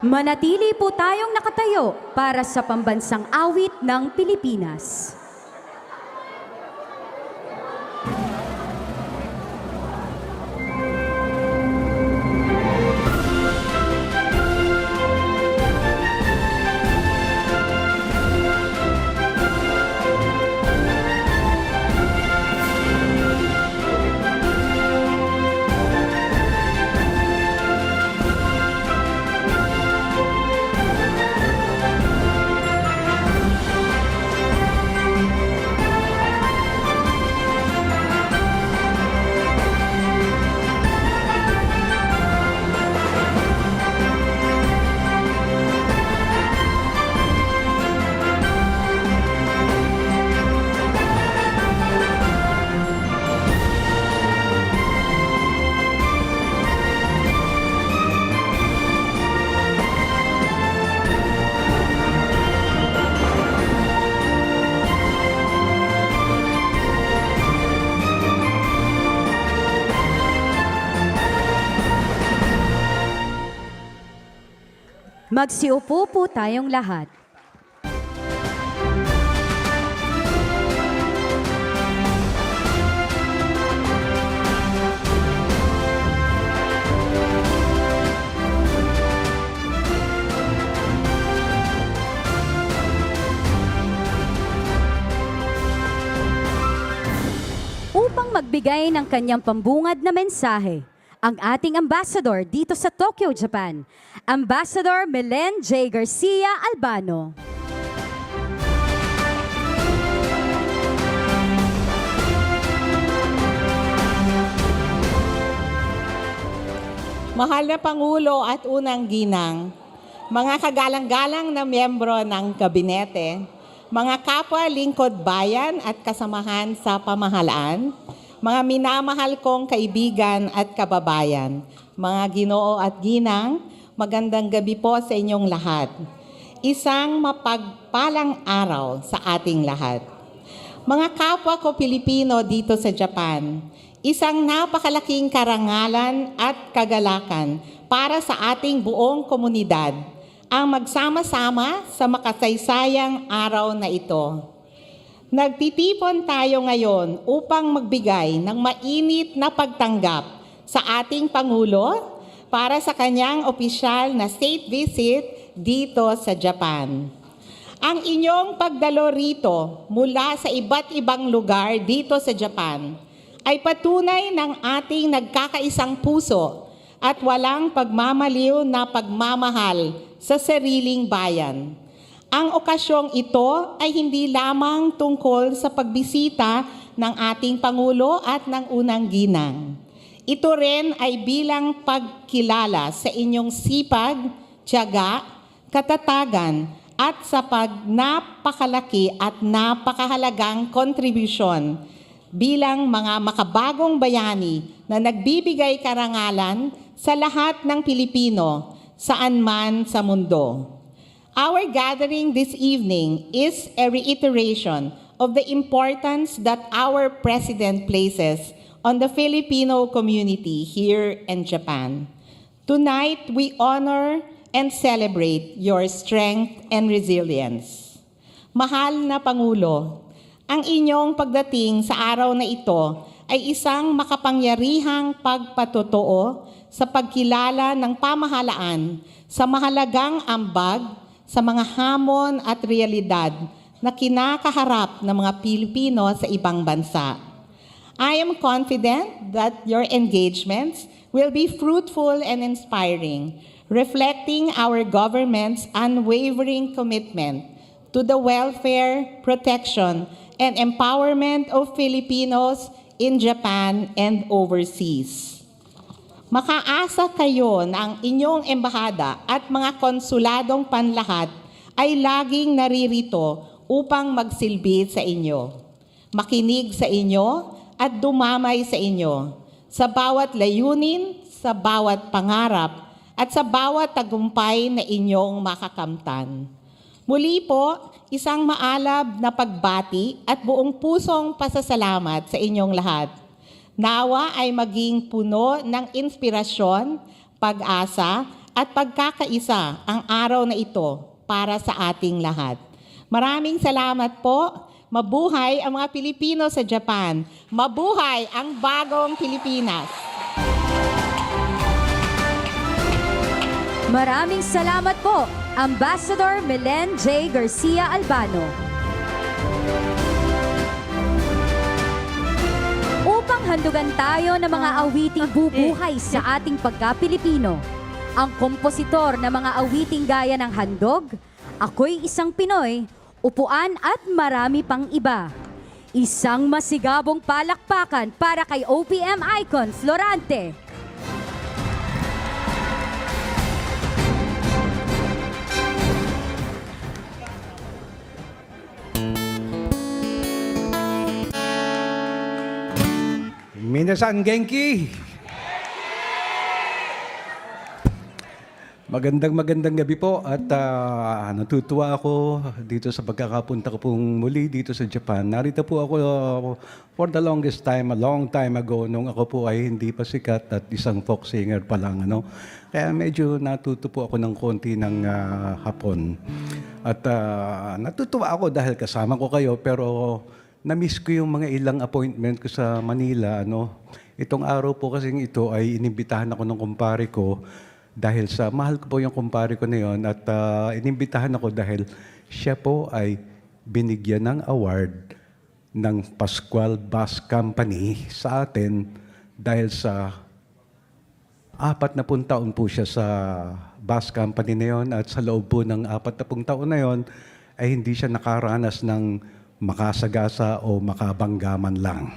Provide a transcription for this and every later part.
Manatili po tayong nakatayo para sa pambansang awit ng Pilipinas. Magsiupo po tayong lahat. Upang magbigay ng kanyang pambungad na mensahe, ang ating ambassador dito sa Tokyo, Japan, Ambassador Melen J. Garcia Albano. Mahal na Pangulo at unang ginang, mga kagalang-galang na miyembro ng kabinete, mga kapwa lingkod bayan at kasamahan sa pamahalaan, mga minamahal kong kaibigan at kababayan, mga Ginoo at ginang, magandang gabi po sa inyong lahat. Isang mapagpalang araw sa ating lahat. Mga kapwa ko Pilipino dito sa Japan, isang napakalaking karangalan at kagalakan para sa ating buong komunidad ang magsama-sama sa makasaysayang araw na ito. Nagtitipon tayo ngayon upang magbigay ng mainit na pagtanggap sa ating Pangulo para sa kanyang opisyal na state visit dito sa Japan. Ang inyong pagdalo rito mula sa iba't ibang lugar dito sa Japan ay patunay ng ating nagkakaisang puso at walang pagmamaliw na pagmamahal sa sariling bayan. Ang okasyong ito ay hindi lamang tungkol sa pagbisita ng ating Pangulo at ng unang ginang. Ito rin ay bilang pagkilala sa inyong sipag, tiyaga, katatagan at sa napakalaki at napakahalagang kontribusyon bilang mga makabagong bayani na nagbibigay karangalan sa lahat ng Pilipino saan man sa mundo. Our gathering this evening is a reiteration of the importance that our President places on the Filipino community here in Japan. Tonight, we honor and celebrate your strength and resilience. Mahal na Pangulo, ang inyong pagdating sa araw na ito ay isang makapangyarihang pagpatotoo sa pagkilala ng pamahalaan sa mahalagang ambag sa mga hamon at realidad na kinakaharap ng mga Pilipino sa ibang bansa. I am confident that your engagements will be fruitful and inspiring, reflecting our government's unwavering commitment to the welfare, protection, and empowerment of Filipinos in Japan and overseas. Makaasa kayo na ang inyong embahada at mga konsuladong panlahat ay laging naririto upang magsilbi sa inyo, makinig sa inyo at dumamay sa inyo sa bawat layunin, sa bawat pangarap at sa bawat tagumpay na inyong makakamtan. Muli po, isang maalab na pagbati at buong pusong pasasalamat sa inyong lahat. Nawa ay maging puno ng inspirasyon, pag-asa at pagkakaisa ang araw na ito para sa ating lahat. Maraming salamat po. Mabuhay ang mga Pilipino sa Japan. Mabuhay ang bagong Pilipinas. Maraming salamat po, Ambassador Melen J. Garcia Albano. Upang handugan tayo ng mga awiting bubuhay sa ating pagka-Pilipino, ang kompositor ng mga awiting gaya ng Handog, Ako'y Isang Pinoy, Upuan at marami pang iba. Isang masigabong palakpakan para kay OPM icon Florante. Minasan Genki! Magandang gabi po at natutuwa ako dito sa pagkakapunta ko pong muli dito sa Japan. Narito po ako for the longest time, a long time ago, nung ako po ay hindi pa sikat at isang folk singer pa lang. Ano? Kaya medyo natuto po ako ng konti ng Hapon. At natutuwa ako dahil kasama ko kayo pero na-miss ko yung mga ilang appointment ko sa Manila. Ano? Itong araw po kasing ito ay inimbitahan ako ng kumpare ko dahil sa mahal ko po yung kumpare ko na yun at inimbitahan ako dahil siya po ay binigyan ng award ng Pascual Bus Company sa atin dahil sa 40 taon po siya sa bus company na yun at sa loob po ng 40 taon na yun ay hindi siya nakaranas ng makasagasa o makabanggaman lang.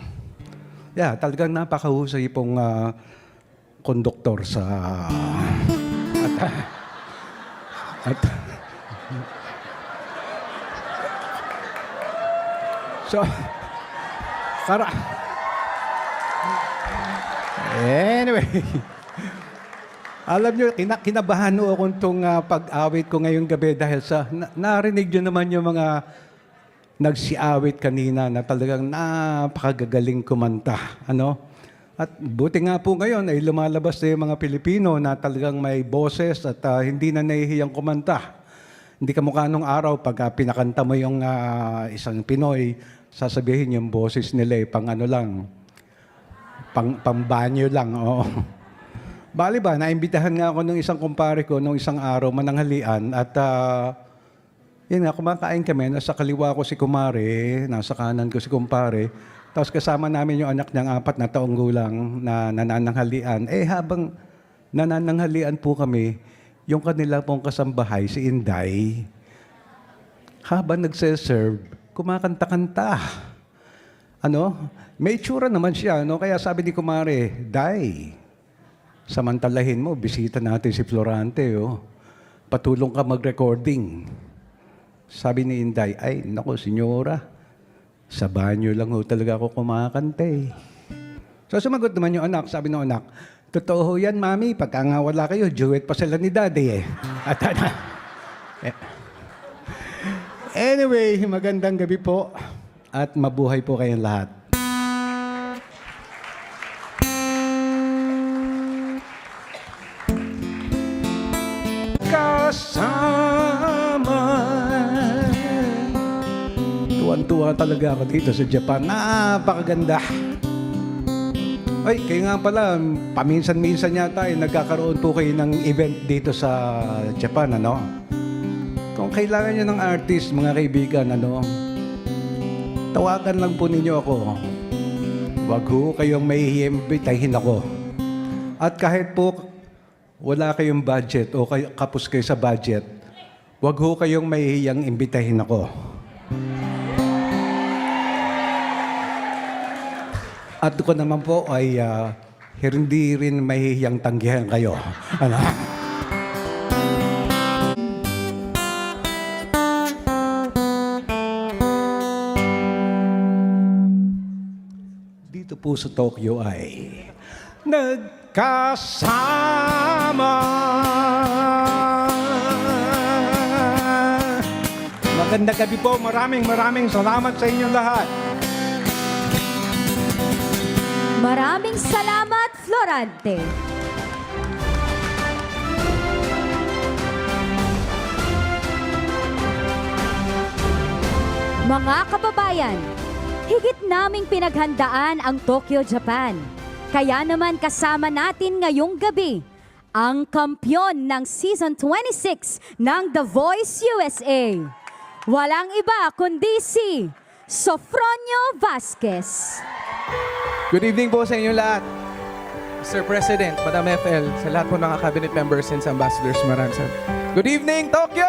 Yeah, talagang napakahusay pong konduktor sa so anyway, alam nyo, kinabahan ho akong itong pag-awit ko ngayong gabi dahil sa narinig nyo naman yung mga nagsiawit kanina na talagang napakagagaling kumanta. Ano? At buti nga po ngayon ay lumalabas na yung mga Pilipino na talagang may boses at hindi na nahihiyang kumanta. Hindi kamukha nung araw pag pinakanta mo yung isang Pinoy, sasabihin yung boses nila pang ano lang, pang banyo lang. Oo. Bali ba, naimbitahan nga ako ng isang kumpare ko nung isang araw, mananghalian at yun nga, kumakain kami, nasa kaliwa ko si kumare, nasa kanan ko si kumpare. Tapos kasama namin yung anak niyang 4 na taong gulang na nanananghalian. Habang nanananghalian po kami, yung kanila pong kasambahay, si Inday, habang nagse-serve, kumakanta-kanta. Ano? May itsura naman siya, no? Kaya sabi ni kumare, Day, samantalahin mo, bisita natin si Florante, oh. Patulong ka mag-recording. Sabi ni Inday, ay, naku, senyora, sa banyo lang ho talaga ako kumakante. So sumagot naman yung anak, sabi ng anak, totoo ho yan, mami, pagka nga wala kayo, duet pa sila ni daddy eh. At anyway, magandang gabi po at mabuhay po kayong lahat. Kasama. Tuwan-tuwa talaga ako dito sa Japan. Napakaganda. Ay, kayo nga pala, paminsan-minsan yata nagkakaroon po kayo ng event dito sa Japan, ano? Kung kailangan nyo ng artist, mga kaibigan, ano? Tawagan lang po ninyo ako. Wag ho kayong mahihimbitahin ako. At kahit po wala kayong budget o kapos kayo sa budget, wag ho kayong mahihiyang imbitahin ako. At ko naman po ay hindi rin mahihiyang tanggihan kayo. Ano? Dito po sa Tokyo ay nagkasama. Magandang gabi po. Maraming salamat sa inyong lahat. Maraming salamat, Florante. Mga kababayan, higit naming pinaghandaan ang Tokyo, Japan. Kaya naman kasama natin ngayong gabi ang kampyon ng Season 26 ng The Voice USA. Walang iba kundi si Sofronio Vasquez. Good evening po sa inyo lahat. Mr. President, Madam FL, sa lahat po ng cabinet members and sa ambassadors, maraming salamat. Good evening, Tokyo!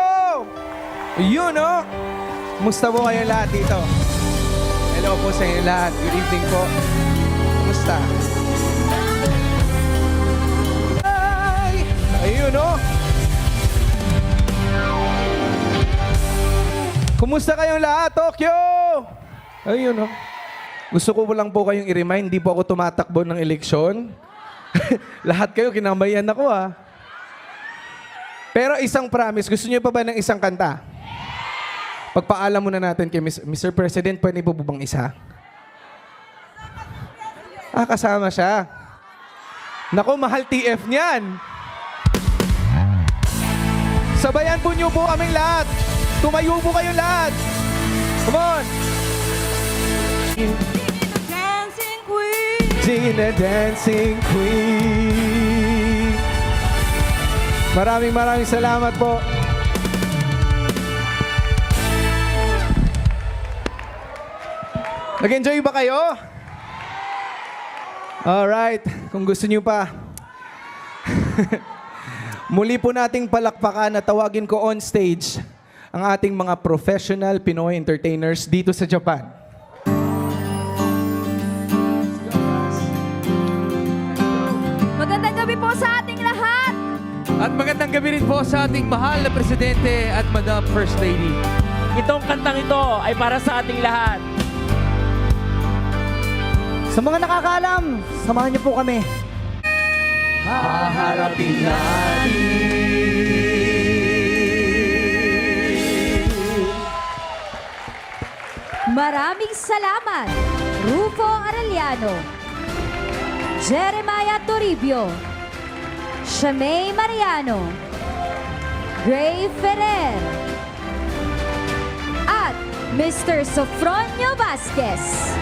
Yun, no? Kumusta po kayo lahat dito? Hello po sa inyo lahat. Good evening po. Kumusta? Ay! Ayun, no? Kumusta kayong lahat, Tokyo? Ayun, no? Gusto ko lang po kayong i-remind, hindi po ako tumatakbo ng eleksyon. Lahat kayo, kinambayan ako, ah. Pero isang promise, gusto niyo pa ba ng isang kanta? Pagpaalam muna natin kay Mr. President, pwede po bang isa? Kasama siya. Naku, mahal TF niyan. Sabayan po niyo po kaming lahat. Tumayo po kayong lahat. Come on. Gina Dancing Queen. Maraming salamat po. Nag-enjoy ba kayo? Alright, kung gusto niyo pa. Muli po nating palakpakan at tawagin ko on stage ang ating mga professional Pinoy entertainers dito sa Japan. Magandang gabi po sa ating lahat! At magandang gabi rin po sa ating mahal na Presidente at Madam First Lady. Itong kantang ito ay para sa ating lahat. Sa mga nakakaalam, samahan niyo po kami. Haharapin natin. Maraming salamat, Rufo Arellano, Jeremiah Toribio, Shamay Mariano, Gray Ferrer, at Mr. Sofronio Vasquez.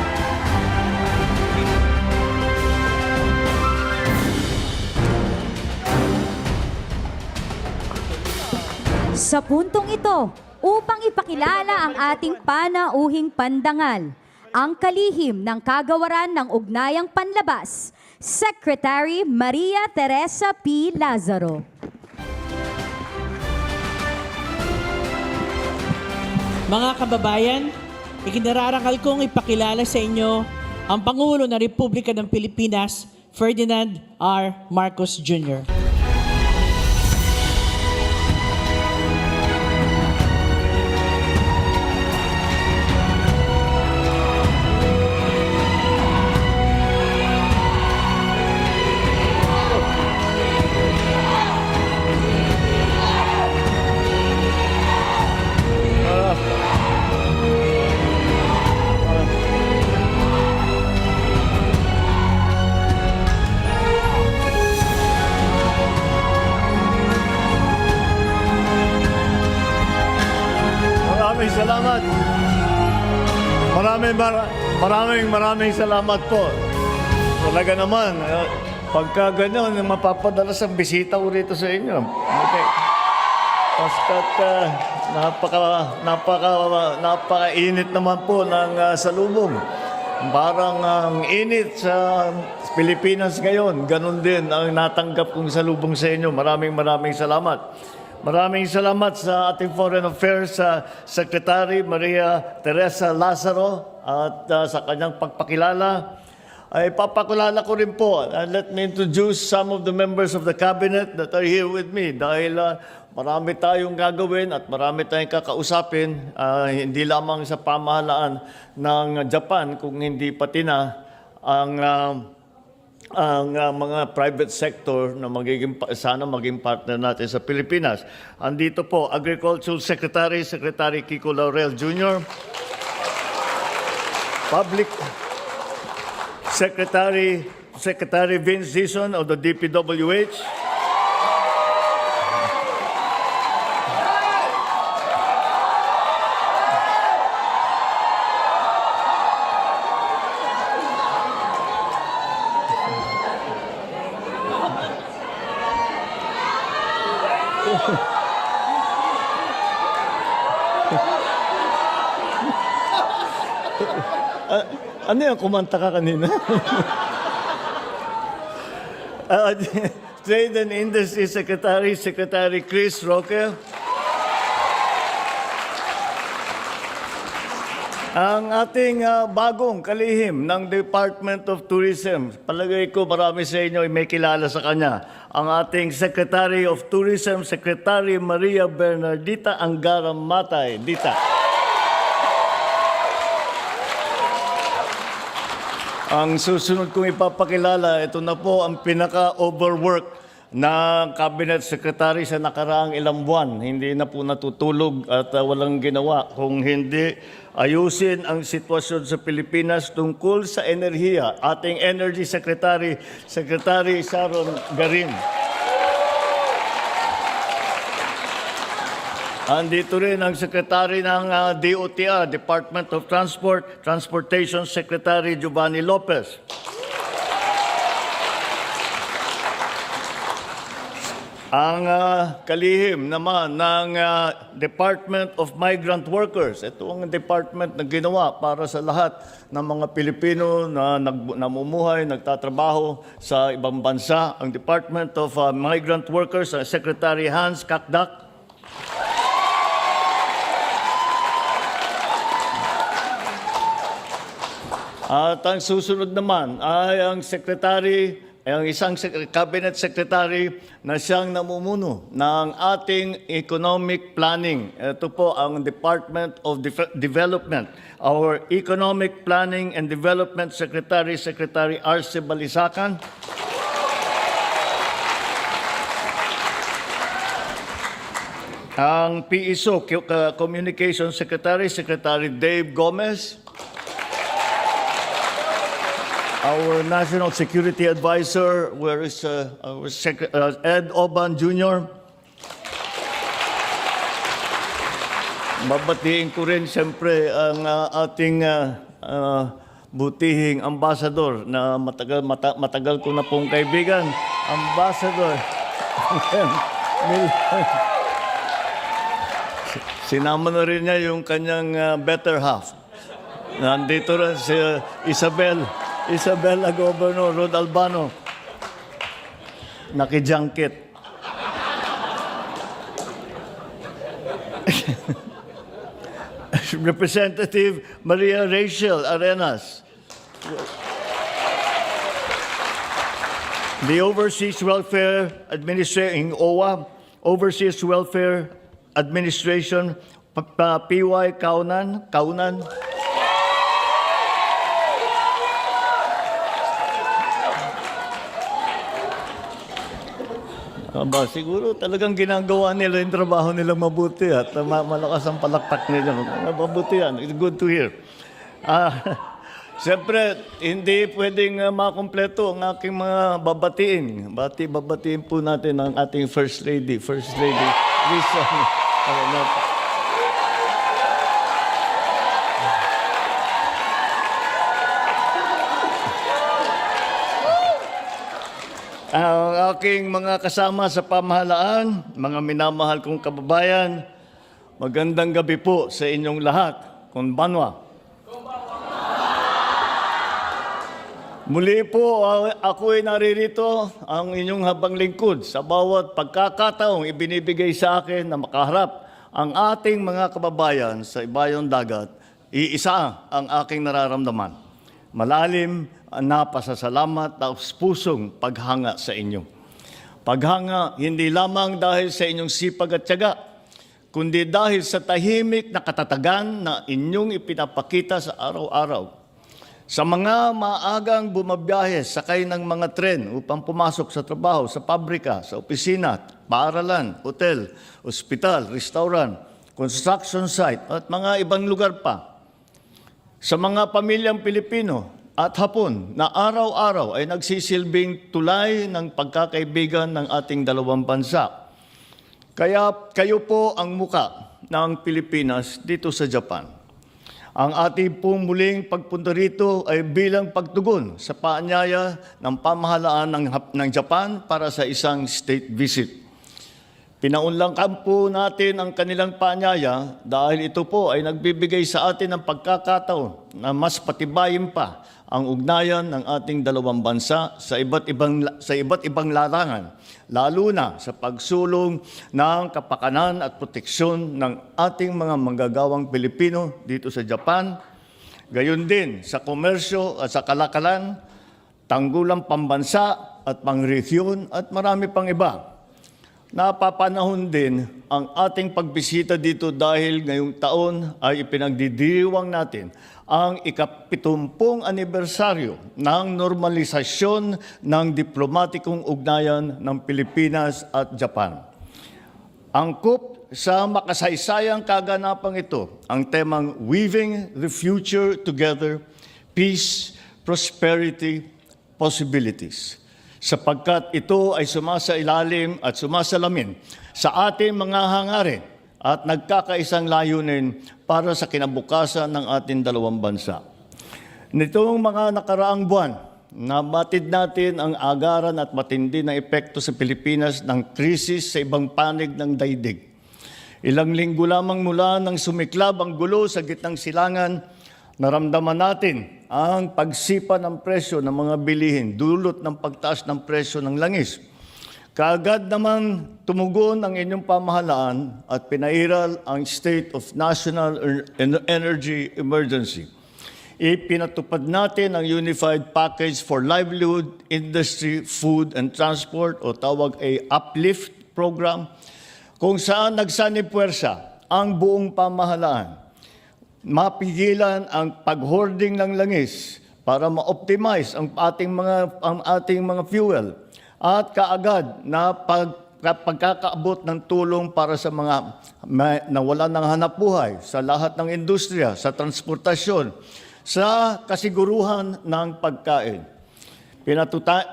Sa puntong ito, upang ipakilala ang ating panauhing pandangal, ang kalihim ng kagawaran ng ugnayang panlabas, Secretary Maria Teresa P. Lazaro. Mga kababayan, ikinararangal kong ipakilala sa inyo ang Pangulo ng Republika ng Pilipinas, Ferdinand R. Marcos Jr. Maraming salamat. Maraming salamat po. Talaga naman, pagka ganyan, mapapadalas ang bisita ko rito sa inyo. Okay. Paskat napaka-init naman po ng salubong. Parang ang init sa Pilipinas ngayon, ganun din ang natanggap kong salubong sa inyo. Maraming salamat. Maraming salamat sa ating Foreign Affairs Secretary Maria Teresa Lazaro at sa kanyang pagpakilala. Ay papakilala ko rin po. Let me introduce some of the members of the cabinet that are here with me dahil marami tayong gagawin at marami tayong kakausapin, hindi lamang sa pamahalaan ng Japan, kung hindi pati na ang mga private sector na sana maging partner natin sa Pilipinas. Andito po, Agricultural Secretary, Secretary Kiko Laurel Jr., Public Secretary, Secretary Vince Dizon of the DPWH, Ano yung kumanta ka kanina? Trade and Industry Secretary, Secretary Chris Roque. Ang ating bagong kalihim ng Department of Tourism, palagay ko marami sa inyo ay may kilala sa kanya. Ang ating Secretary of Tourism, Secretary Maria Bernardita Angara Matay. Dita. Ang susunod kong ipapakilala, ito na po ang pinaka-overwork na Cabinet Secretary sa nakaraang ilang buwan. Hindi na po natutulog at walang ginawa kung hindi ayusin ang sitwasyon sa Pilipinas tungkol sa enerhiya. Ating Energy Secretary, Secretary Sharon Garin. Andito rin ang Secretary ng DOTR, Department of Transportation Secretary Giovanni Lopez. Ang kalihim naman ng Department of Migrant Workers. Ito ang department na ginawa para sa lahat ng mga Pilipino na namumuhay, nagtatrabaho sa ibang bansa. Ang Department of Migrant Workers, Secretary Hans Kakdak. At ang susunod naman ay ang isang cabinet secretary na siyang namumuno ng ating economic planning. Ito po ang Department of Development. Our Economic Planning and Development Secretary, Secretary Arce Balisacan. Ang PISO, Communication Secretary, Secretary Dave Gomez. Our National Security Advisor, where is our Ed Oban Jr. Babatiin ko rin siyempre ang ating butihing ambassador na matagal ko na pong kaibigan. Ambassador. Sinama na rin niya yung kanyang better half. Nandito rin si Isabela Governor Rod Albano. Nakijangkit. Representative Maria Rachel Arenas. The Overseas Welfare Administration, OWA, Overseas Welfare Administration, PY Kaunan. Siguro talagang ginagawa nila yung trabaho nilang mabuti at malakas ang palakpak nila. Mabuti yan. It's good to hear. Siyempre, hindi pwedeng makumpleto ang aking mga babatiin. Babatiin po natin ang ating First Lady. First Lady, Lisa. Ang aking mga kasama sa pamahalaan, mga minamahal kong kababayan, magandang gabi po sa inyong lahat. Konbanwa. Muli po, ako ay naririto ang inyong habang lingkod sa bawat pagkakataong ibinibigay sa akin na makaharap ang ating mga kababayan sa ibayong dagat. Iisa ang aking nararamdaman. Malalim na pasasalamat at pusong paghanga sa inyo. Paghanga hindi lamang dahil sa inyong sipag at tiyaga, kundi dahil sa tahimik na katatagan na inyong ipinapakita sa araw-araw. Sa mga maagang bumabiyahe sakay ng mga tren upang pumasok sa trabaho, sa pabrika, sa opisina, paaralan, hotel, ospital, restaurant, construction site at mga ibang lugar pa. Sa mga pamilyang Pilipino at Hapon na araw-araw ay nagsisilbing tulay ng pagkakaibigan ng ating dalawang bansa. Kaya kayo po ang muka ng Pilipinas dito sa Japan. Ang ating pong muling pagpunta rito ay bilang pagtugon sa paanyaya ng pamahalaan ng Japan para sa isang state visit. Pinaunlangkan po natin ang kanilang paanyaya dahil ito po ay nagbibigay sa atin ng pagkakataon na mas patibayin pa ang ugnayan ng ating dalawang bansa sa iba't ibang larangan, lalo na sa pagsulong ng kapakanan at proteksyon ng ating mga manggagawang Pilipino dito sa Japan, gayon din sa komersyo at sa kalakalan, tanggulang pambansa at pangrehiyon at marami pang iba. Napapanahon din ang ating pagbisita dito dahil ngayong taon ay ipinagdiriwang natin ang ika-70 anibersaryo ng normalisasyon ng diplomatikong ugnayan ng Pilipinas at Japan. Angkop sa makasaysayang kaganapang ito ang temang Weaving the Future Together, Peace, Prosperity, Possibilities, sapagkat ito ay sumasailalim at sumasalamin sa ating mga hangarin at nagkakaisang layunin para sa kinabukasan ng ating dalawang bansa. Nitong mga nakaraang buwan, nabatid natin ang agaran at matindi na epekto sa Pilipinas ng krisis sa ibang panig ng daigdig. Ilang linggo lamang mula nang sumiklab ang gulo sa gitnang silangan, naramdaman natin ang pagsipa ng presyo ng mga bilihin, dulot ng pagtaas ng presyo ng langis. Kaagad naman tumugon ang inyong pamahalaan at pinairal ang State of National Energy Emergency. Ipinatupad natin ang Unified Package for Livelihood, Industry, Food and Transport o tawag ay UPLIFT program, kung saan nagsanib-puwersa ang buong pamahalaan. Mapigilan ang pag-hoarding ng langis para ma-optimize ang ating mga fuel at kaagad na pagkakaabot ng tulong para sa mga nawalan ng hanapbuhay sa lahat ng industriya, sa transportasyon, sa kasiguruhan ng pagkain.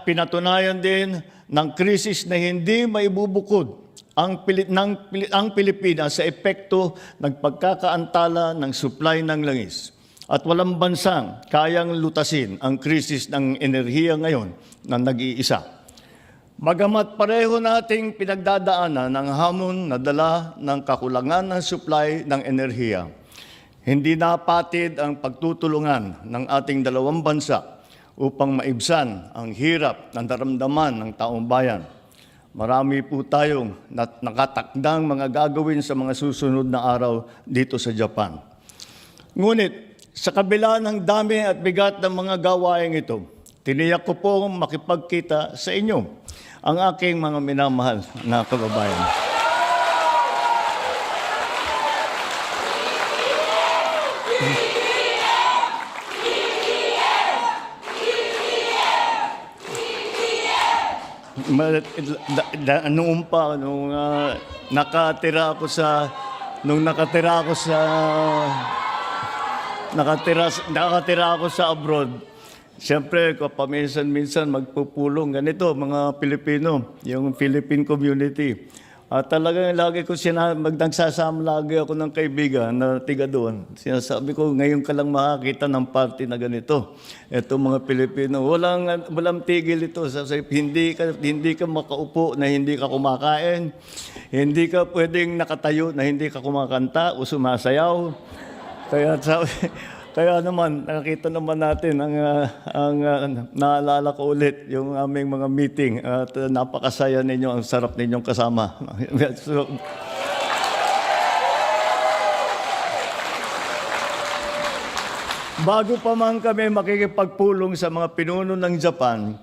Pinatunayan din ng krisis na hindi maibubukod ang Pilipinas sa epekto ng pagkakaantala ng supply ng langis. At walang bansang kayang lutasin ang krisis ng enerhiya ngayon na nag-iisa. Bagamat pareho nating pinagdadaanan ng hamon na dala ng kakulangan ng supply ng enerhiya, hindi napatid ang pagtutulungan ng ating dalawang bansa upang maibsan ang hirap na naramdaman ng taong bayan. Marami po tayong nakatakdang mga gagawin sa mga susunod na araw dito sa Japan. Ngunit, sa kabila ng dami at bigat ng mga gawain ito, tiniyak ko pong makipagkita sa inyo, ang aking mga minamahal na kababayan. Noong pa, nakatira ako sa abroad. Siyempre, paminsan-minsan magpupulong ganito, mga Pilipino, yung Philippine community. At talagang lagi ko nagsasama lagi ako ng kaibigan na tiga doon. Sinasabi ko, ngayon ka lang makakita ng party na ganito. Ito mga Pilipino, walang tigil ito. Hindi ka makaupo na hindi ka kumakain. Hindi ka pwedeng nakatayo na hindi ka kumakanta o sumasayaw. Kaya naman, nakita naman natin naalala ko ulit yung aming mga meeting at napakasaya ninyo, ang sarap ninyong kasama. So, bago pa man kami makikipagpulong sa mga pinuno ng Japan,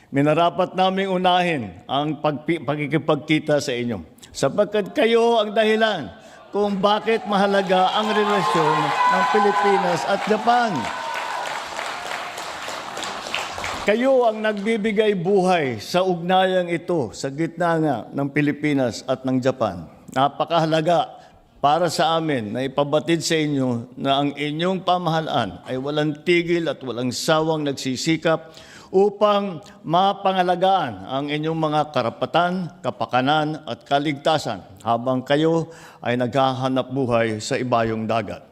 minarapat naming unahin ang pagkikipagkita sa inyo. Sapagkat kayo ang dahilan kung bakit mahalaga ang relasyon ng Pilipinas at Japan. Kayo ang nagbibigay buhay sa ugnayang ito sa gitna nga ng Pilipinas at ng Japan. Napakahalaga para sa amin na ipabatid sa inyo na ang inyong pamahalaan ay walang tigil at walang sawang nagsisikap upang mapangalagaan ang inyong mga karapatan, kapakanan at kaligtasan habang kayo ay naghahanap buhay sa ibayong dagat.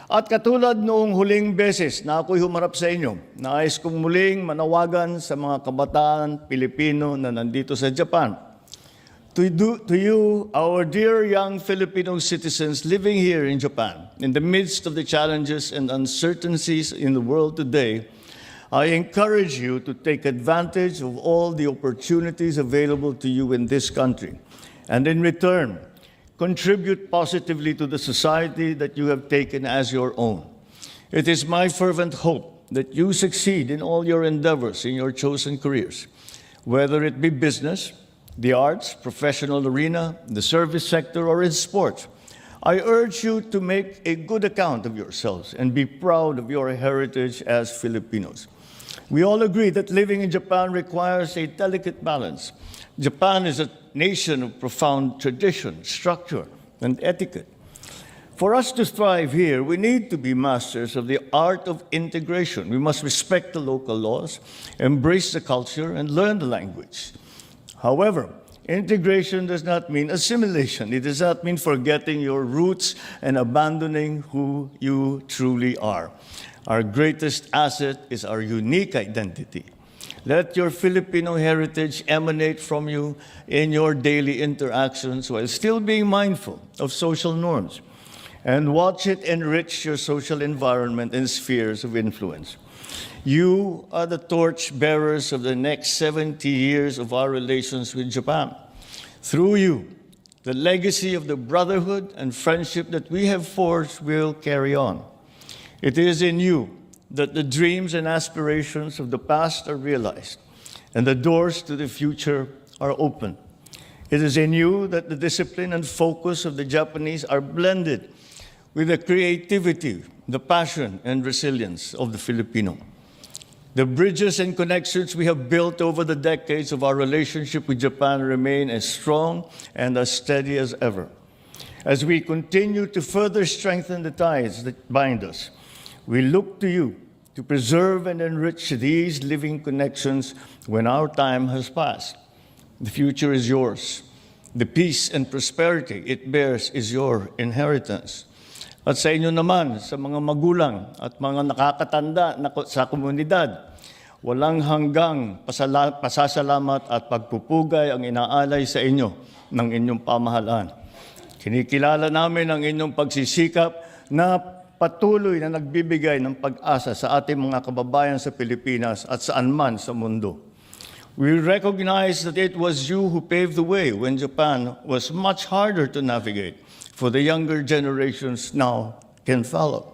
At katulad noong huling beses na ako'y humarap sa inyo, nais kong muling manawagan sa mga kabataan Pilipino na nandito sa Japan. To you, our dear young Filipino citizens living here in Japan, in the midst of the challenges and uncertainties in the world today, I encourage you to take advantage of all the opportunities available to you in this country, and in return, contribute positively to the society that you have taken as your own. It is my fervent hope that you succeed in all your endeavors in your chosen careers, whether it be business, the arts, professional arena, the service sector, or in sports. I urge you to make a good account of yourselves and be proud of your heritage as Filipinos. We all agree that living in Japan requires a delicate balance. Japan is a nation of profound tradition, structure, and etiquette. For us to thrive here, we need to be masters of the art of integration. We must respect the local laws, embrace the culture, and learn the language. However, integration does not mean assimilation. It does not mean forgetting your roots and abandoning who you truly are. Our greatest asset is our unique identity. Let your Filipino heritage emanate from you in your daily interactions while still being mindful of social norms, and watch it enrich your social environment and spheres of influence. You are the torch bearers of the next 70 years of our relations with Japan. Through you, the legacy of the brotherhood and friendship that we have forged will carry on. It is in you that the dreams and aspirations of the past are realized and the doors to the future are open. It is in you that the discipline and focus of the Japanese are blended with the creativity, the passion, and resilience of the Filipino. The bridges and connections we have built over the decades of our relationship with Japan remain as strong and as steady as ever. As we continue to further strengthen the ties that bind us, we look to you to preserve and enrich these living connections when our time has passed. The future is yours. The peace and prosperity it bears is your inheritance. At sa inyo naman, sa mga magulang at mga nakakatanda sa komunidad, walang hanggang pasasalamat at pagpupugay ang inaalay sa inyo ng inyong pamahalaan. Kinikilala namin ang inyong pagsisikap na patuloy na nagbibigay ng pag-asa sa ating mga kababayan sa Pilipinas at saan man sa mundo. We recognize that it was you who paved the way when Japan was much harder to navigate, for the younger generations now can follow.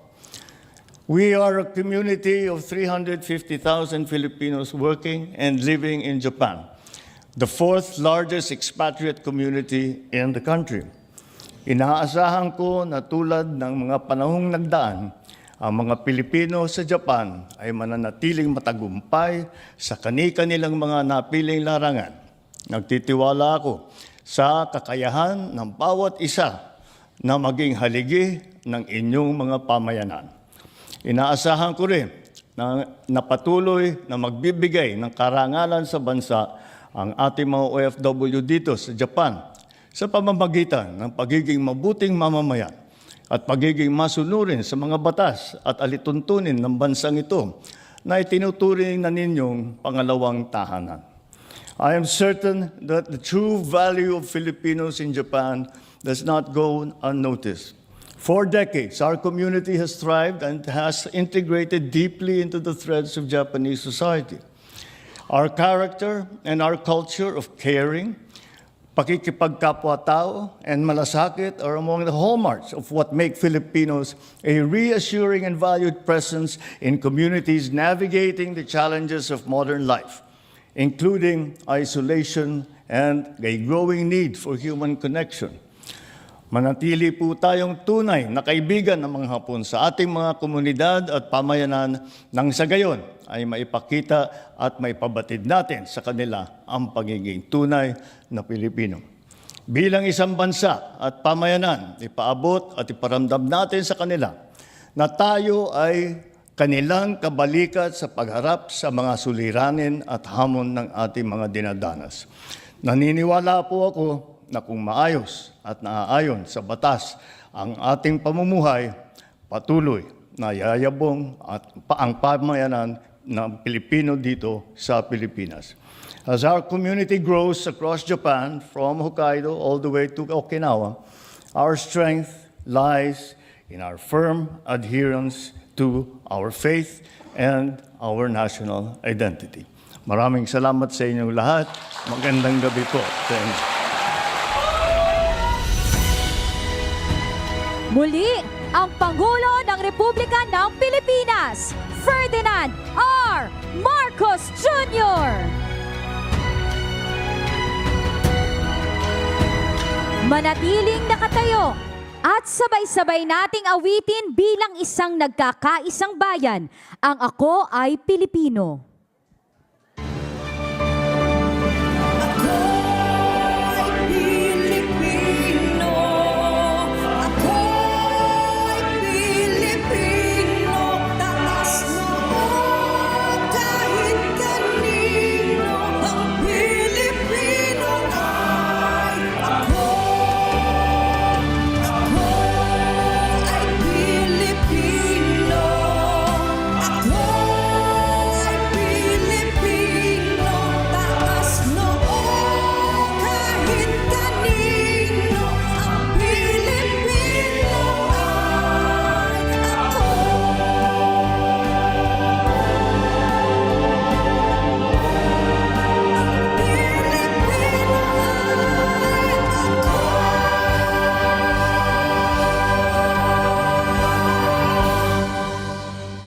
We are a community of 350,000 Filipinos working and living in Japan, the fourth largest expatriate community in the country. Inaasahan ko na tulad ng mga panahong nagdaan, ang mga Pilipino sa Japan ay mananatiling matagumpay sa kani-kanilang mga napiling larangan. Nagtitiwala ako sa kakayahan ng bawat isa na maging haligi ng inyong mga pamayanan. Inaasahan ko rin na patuloy na magbibigay ng karangalan sa bansa ang ating mga OFW dito sa Japan sa pamamagitan ng pagiging mabuting mamamayan at pagiging masunurin sa mga batas at alituntunin ng bansang ito na itinuturing na ninyong pangalawang tahanan. I am certain that the true value of Filipinos in Japan does not go unnoticed. For decades, our community has thrived and has integrated deeply into the threads of Japanese society. Our character and our culture of caring, pakikipagkapwa-tao, and malasakit are among the hallmarks of what make Filipinos a reassuring and valued presence in communities navigating the challenges of modern life, including isolation and a growing need for human connection. Manatili po tayong tunay na kaibigan ng mga Hapon sa ating mga komunidad at pamayanan nang sa gayon ay maipakita at maipabatid natin sa kanila ang pagiging tunay na Pilipino. Bilang isang bansa at pamayanan, ipaabot at iparamdam natin sa kanila na tayo ay kanilang kabalikat sa pagharap sa mga suliranin at hamon ng ating mga dinadanas. Naniniwala po ako na kung maayos at naaayon sa batas ang ating pamumuhay, patuloy na yayabong at ang pamayanan ng Pilipino dito sa Pilipinas. As our community grows across Japan, from Hokkaido all the way to Okinawa, our strength lies in our firm adherence to our faith and our national identity. Maraming salamat sa inyong lahat. Magandang gabi po sa inyo. Muli, ang Pangulo ng Republika ng Pilipinas, Ferdinand R. Marcos Jr. Manatiling nakatayo at sabay-sabay nating awitin bilang isang nagkakaisang bayan, ang Ako ay Pilipino.